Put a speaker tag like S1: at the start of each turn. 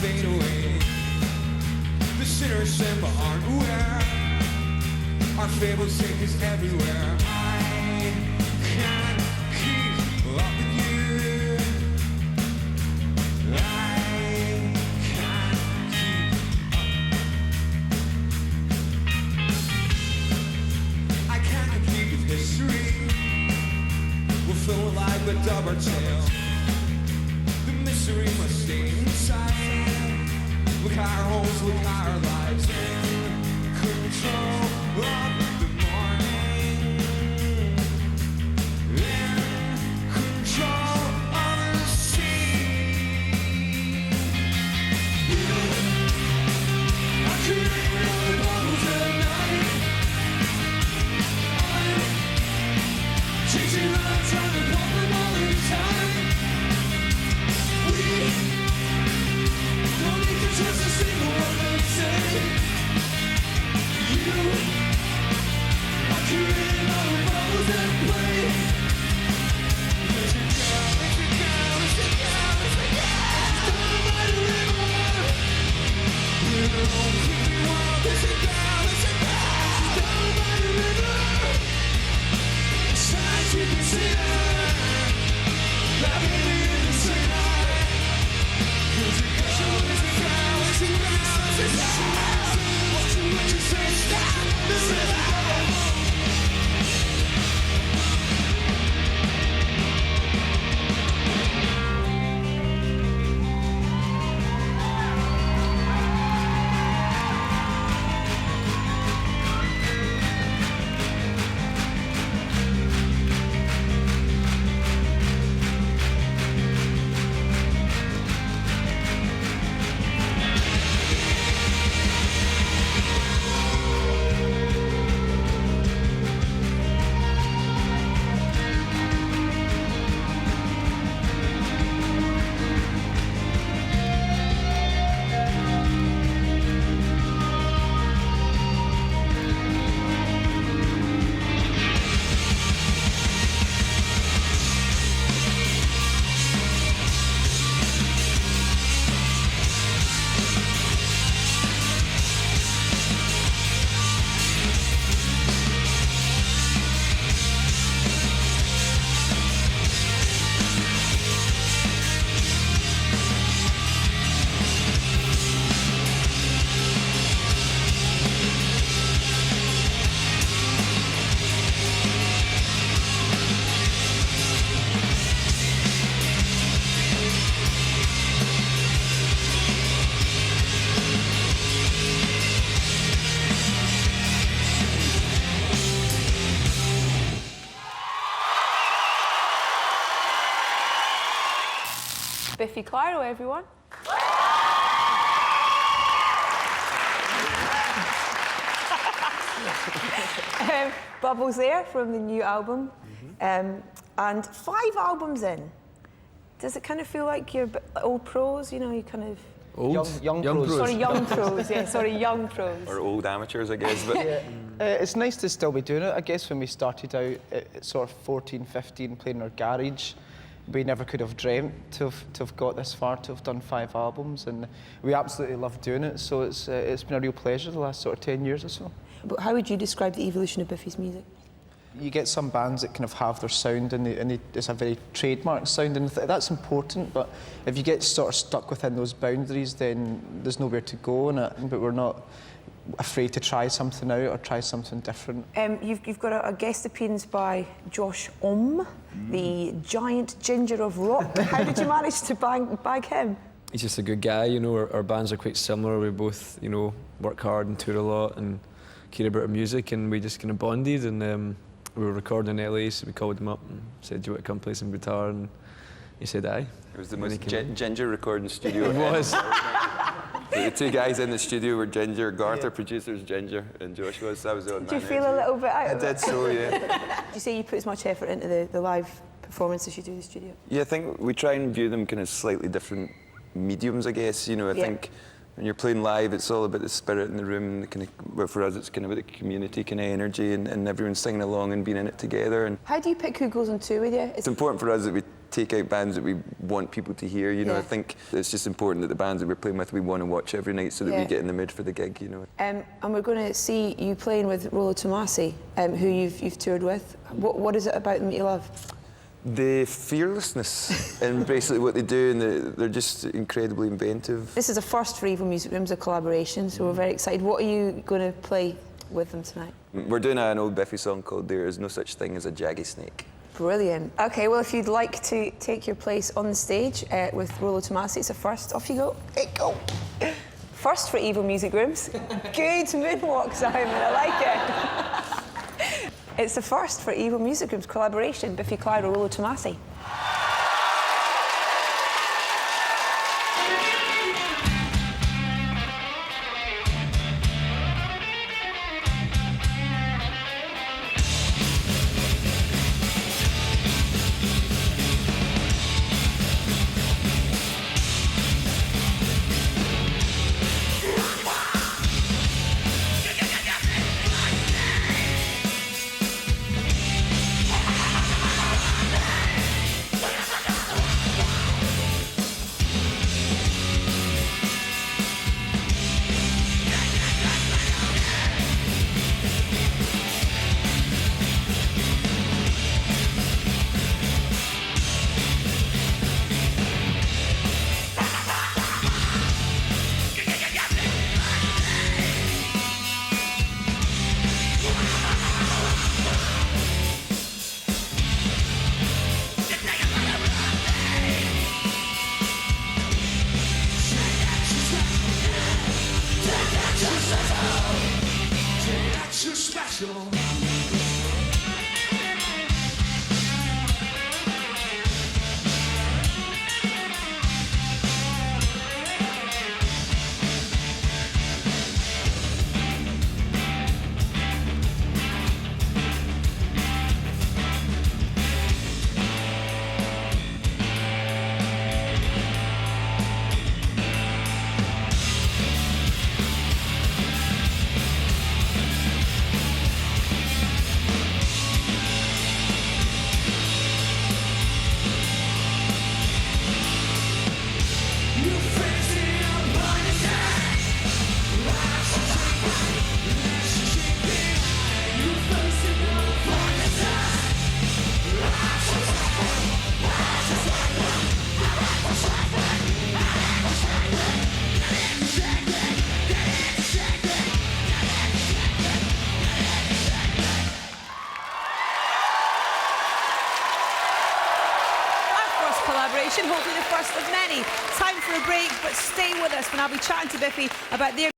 S1: fade away. The sinners simple aren't aware. Our fables take us everywhere. I can't keep up with you. I can't keep up. I can't compete with history. We'll fill a lie but dub our tail. The mystery must stay inside. Look our homes, look our lives in control of the morning. In control of the sea. I create all the bubbles at night. I'm chasing around trying to pump them all in time. We don't need to trust a single word they say. You are creating all the bubbles that play. Let it go, let it go, let it go, let it go. Down by the river. We're the whole crazy world. Let it go, let it go. Down by the river. Sights you can see her. Laughing in the same eye. Let it go, let it go, let it go, let it go. What you say, stop the river.
S2: Biffy Clyro, everyone. Bubbles there from the new album. And 5 albums in. Does it kind of feel like you're old pros? You know, you kind of...
S3: Old? Young pros.
S2: Sorry, young pros, yeah, sorry, young pros.
S4: Or old amateurs, I guess. But
S3: It's nice to still be doing it. I guess when we started out at sort of 14, 15, playing in our garage, we never could have dreamt to have got this far, to have done 5 albums, and we absolutely love doing it. So it's been a real pleasure the last sort of 10 years or so.
S2: But how would you describe the evolution of Biffy's music?
S3: You get some bands that kind of have their sound and it's a very trademark sound, and that's important, but if you get sort of stuck within those boundaries, then there's nowhere to go in it. But we're not afraid to try something out or try something different.
S2: You've got a guest appearance by Josh Homme, the giant ginger of rock. How did you manage to bag him?
S5: He's just a good guy, you know. Our bands are quite similar. We both, you know, work hard and tour a lot and care about our music, and we just kind of bonded. And we were recording in LA, so we called him up and said, "Do you want to come play some guitar?" And he said, "Aye."
S4: It was the most ginger recording studio.
S5: It was.
S4: The 2 guys in the studio were ginger. Garth, our producer's ginger, and Josh was. That was the odd man.
S2: Did you feel a little bit out of it?
S4: I did so, yeah.
S2: Did you say you put as much effort into the live performances as you do in the studio?
S4: Yeah, I think we try and view them kind of slightly different mediums, I guess. You know, I think when you're playing live, it's all about the spirit in the room. The kind of, well, for us, it's kind of about the community kind of energy and everyone singing along and being in it together. And
S2: how do you pick who goes on tour with you?
S4: it's important for us that we take out bands that we want people to hear. You know,
S2: Yeah.
S4: I think it's just important that the bands that we're playing with we want to watch every night so that
S2: Yeah.
S4: we get in the mood for the gig. You know.
S2: And we're going to see you playing with Rollo Tomasi, who you've toured with. What is it about them that you love?
S4: The fearlessness in basically what they do, and they're just incredibly inventive.
S2: This is a first for Evil Music Rooms, a collaboration, so we're very excited. What are you going to play with them tonight?
S4: We're doing an old Biffy song called "There Is No Such Thing as a Jaggy Snake."
S2: Brilliant. Okay, well, if you'd like to take your place on the stage with Rollo Tomasi, it's a first. Off you go. Hey, go. First for Evil Music Rooms. Good moonwalk, Simon. I like it. It's the first for Evil Music Rooms collaboration, Biffy Clyro, Rollo Tomasi.
S1: Extra special.
S2: Collaboration, hopefully the first of many. Time for a break, but stay with us when I'll be chatting to Biffy about their